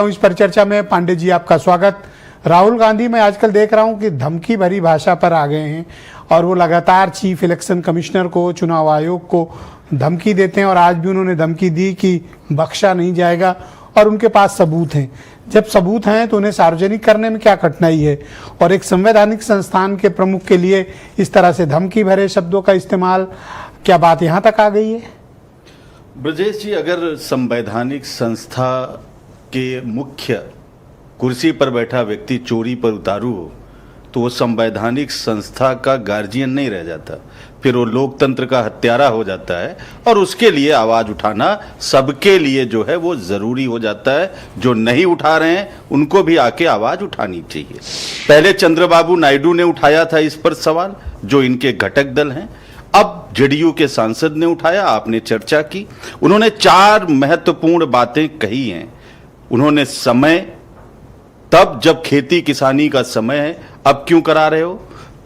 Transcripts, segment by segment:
इस परिचर्चा में पांडे जी आपका स्वागत। राहुल गांधी मैं आजकल देख रहा हूं कि धमकी भरी भाषा पर आ गए हैं और वो लगातार चीफ इलेक्शन कमिश्नर को, चुनाव आयोग को धमकी देते हैं और आज भी उन्होंने धमकी दी कि बख्शा नहीं जाएगा और उनके पास सबूत हैं। जब सबूत हैं तो उन्हें सार्वजनिक करने में क्या कठिनाई है? और एक संवैधानिक संस्थान के प्रमुख के लिए इस तरह से धमकी भरे शब्दों का इस्तेमाल, क्या बात यहाँ तक आ गई है? ब्रजेश जी, अगर संवैधानिक संस्था के मुख्य कुर्सी पर बैठा व्यक्ति चोरी पर उतारू हो तो वो संवैधानिक संस्था का गार्जियन नहीं रह जाता, फिर वो लोकतंत्र का हत्यारा हो जाता है। और उसके लिए आवाज़ उठाना सबके लिए जो है वो ज़रूरी हो जाता है। जो नहीं उठा रहे हैं उनको भी आके आवाज़ उठानी चाहिए। पहले चंद्रबाबू नायडू ने उठाया था इस पर सवाल, जो इनके घटक दल हैं। अब जेडीयू के सांसद ने उठाया, आपने चर्चा की। उन्होंने 4 महत्वपूर्ण बातें कही हैं। उन्होंने समय, तब जब खेती किसानी का समय है, अब क्यों करा रहे हो?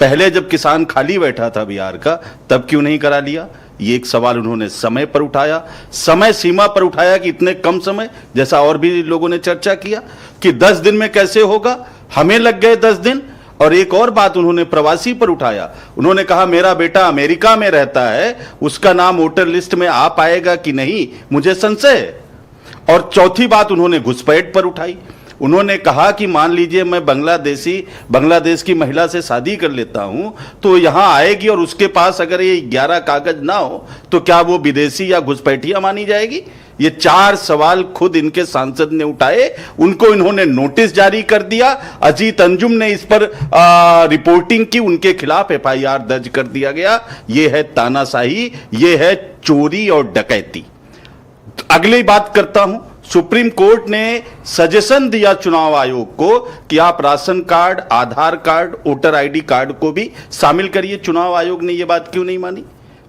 पहले जब किसान खाली बैठा था बिहार का, तब क्यों नहीं करा लिया? ये एक सवाल उन्होंने समय पर उठाया, समय सीमा पर उठाया कि इतने कम समय, जैसा और भी लोगों ने चर्चा किया कि 10 दिन में कैसे होगा, हमें लग गए 10 दिन। और एक और बात उन्होंने प्रवासी पर उठाया। उन्होंने कहा मेरा बेटा अमेरिका में रहता है, उसका नाम वोटर लिस्ट में आ पाएगा कि नहीं, मुझे संशय है। और चौथी बात उन्होंने घुसपैठ पर उठाई। उन्होंने कहा कि मान लीजिए मैं बांग्लादेश की महिला से शादी कर लेता हूं तो यहां आएगी और उसके पास अगर ये 11 कागज ना हो तो क्या वो विदेशी या घुसपैठिया मानी जाएगी? ये 4 सवाल खुद इनके सांसद ने उठाए। उनको इन्होंने नोटिस जारी कर दिया। अजीत अंजुम ने इस पर रिपोर्टिंग की, उनके खिलाफ एफआईआर दर्ज कर दिया गया। ये है तानाशाही, ये है चोरी और डकैती। अगली बात करता हूं, सुप्रीम कोर्ट ने सजेशन दिया चुनाव आयोग को कि आप राशन कार्ड, आधार कार्ड, वोटर आईडी कार्ड को भी शामिल करिए। चुनाव आयोग ने यह बात क्यों नहीं मानी?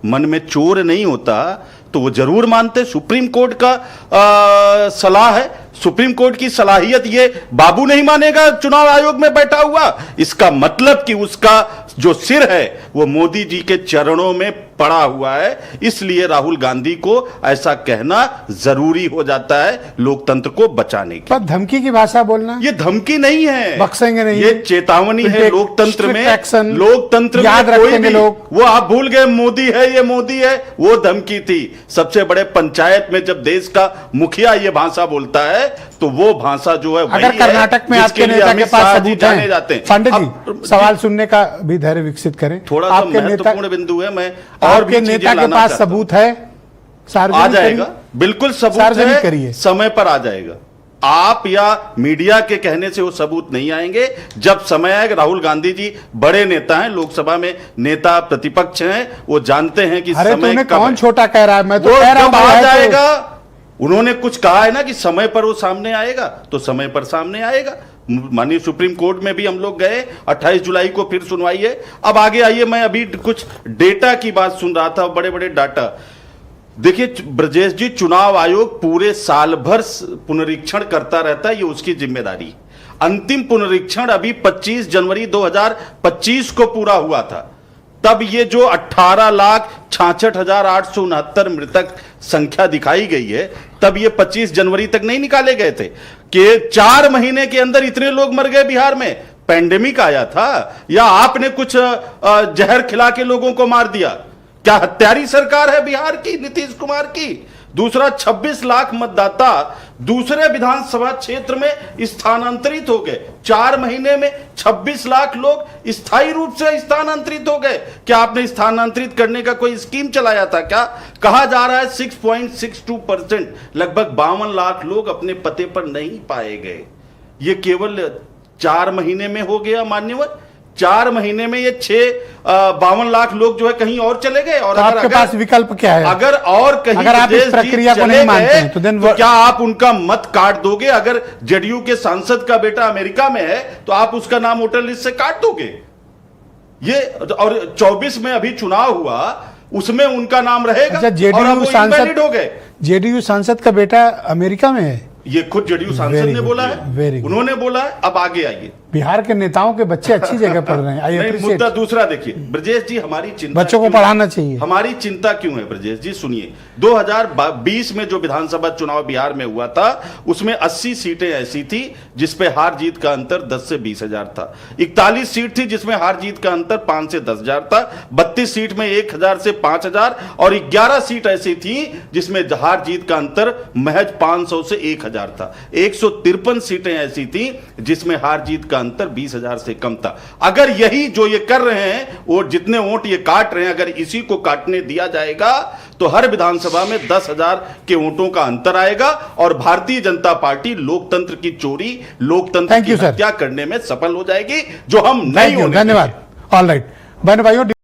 मन में चोर नहीं होता तो वो जरूर मानते। सुप्रीम कोर्ट का सलाह है, सुप्रीम कोर्ट की सलाहियत ये बाबू नहीं मानेगा चुनाव आयोग में बैठा हुआ। इसका मतलब कि उसका जो सिर है वो मोदी जी के चरणों में पड़ा हुआ है। इसलिए राहुल गांधी को ऐसा कहना जरूरी हो जाता है लोकतंत्र को बचाने की। पर धमकी की भाषा बोलना ये धमकी नहीं है, बख्शेंगे नहीं, ये चेतावनी है। लोकतंत्र में याद रखेंगे लोग। वो आप भूल गए, मोदी है, ये मोदी है, वो धमकी थी। सबसे बड़े पंचायत में जब देश का मुखिया ये भाषा बोलता है तो वो भाषा जो है अगर कर्नाटक में आपके नेता के पास सबूत जाने जाते हैं। पांडे जी सवाल सुनने का भी धैर्य विकसित करें। थोड़ा सा महत्वपूर्ण बिंदु है, मैं और भी नेता के पास सबूत है, आ जाएगा, बिल्कुल सबूत है, समय पर आ जाएगा। आप या मीडिया के कहने से वो सबूत नहीं आएंगे। जब समय आएगा, राहुल गांधी जी बड़े नेता हैं, लोकसभा में नेता प्रतिपक्ष हैं, वो जानते हैं कि समय कब कौन छोटा कह रहा है, मैं तो कह रहा हूं आ जाएगा। उन्होंने कुछ कहा है ना कि समय पर वो सामने आएगा, तो समय पर सामने आएगा। माननीय सुप्रीम कोर्ट में भी हम लोग गए, 28 जुलाई को फिर सुनवाई है। अब आगे आइए, मैं अभी कुछ डेटा की बात सुन रहा था, बड़े बड़े डाटा। देखिए ब्रजेश जी, चुनाव आयोग पूरे साल भर पुनरीक्षण करता रहता है, ये उसकी जिम्मेदारी। अंतिम पुनरीक्षण अभी 25 जनवरी 2025 को पूरा हुआ था। तब ये जो 18,66,869 मृतक संख्या दिखाई गई है, तब ये 25 जनवरी तक नहीं निकाले गए थे कि 4 महीने के अंदर इतने लोग मर गए बिहार में। पैंडेमिक आया था या आपने कुछ जहर खिला के लोगों को मार दिया? क्या हत्यारी सरकार है बिहार की, नीतीश कुमार की? दूसरा, 26 लाख मतदाता दूसरे विधानसभा क्षेत्र में स्थानांतरित हो गए। 4 महीने में 26 लाख लोग स्थायी रूप से स्थानांतरित हो गए। क्या आपने स्थानांतरित करने का कोई स्कीम चलाया था क्या? कहा जा रहा है 6.62%, लगभग 52 लाख लोग अपने पते पर नहीं पाए गए। ये केवल 4 महीने में हो गया मान्यवर। 4 महीने में ये 52 लाख लोग जो है कहीं और चले गए। और तो आपके पास विकल्प क्या है? अगर और कहीं अगर आप इस प्रक्रिया को नहीं मानते हैं तो क्या आप उनका मत काट दोगे? अगर जेडीयू के सांसद का बेटा अमेरिका में है तो आप उसका नाम वोटर लिस्ट से काट दोगे? ये और 24 में अभी चुनाव हुआ, उसमें उनका नाम रहेगा। अच्छा, जेडीयू सांसद का बेटा अमेरिका में है, ये खुद जेडीयू सांसद ने बोला है, उन्होंने बोला है। अब आगे आइए, बिहार के नेताओं के बच्चे अच्छी जगह पढ़ रहे हैं। आई नहीं, अप्रिशिएट। मुद्दा दूसरा देखिए ब्रजेश जी, हमारी चिंता बच्चों को क्यों है? पढ़ाना चाहिए। हमारी चिंता क्यों है ब्रजेश जी? सुनिए, 2020 में जो विधानसभा चुनाव बिहार में हुआ था उसमें 80 सीटें ऐसी थी जिसपे हार जीत का अंतर 10 से 20 हजार था। 41 सीट थी जिसमें हार जीत का अंतर 5 से 10 हजार था। 32 सीट में 1000 से 5000 और 11 सीट ऐसी थी जिसमें हार जीत का अंतर महज 500 से 1000 था। 153 सीटें ऐसी थी जिसमें हार जीत का अंतर 20,000 से कम था। अगर यही जो ये कर रहे हैं और जितने वोट ये काट रहे हैं, अगर इसी को काटने दिया जाएगा तो हर विधानसभा में 10,000 के वोटों का अंतर आएगा और भारतीय जनता पार्टी लोकतंत्र की चोरी, लोकतंत्र की हत्या करने में सफल हो जाएगी, जो हम नहीं होने देंगे। धन्यवाद। ऑल राइट, बहन भाइयों।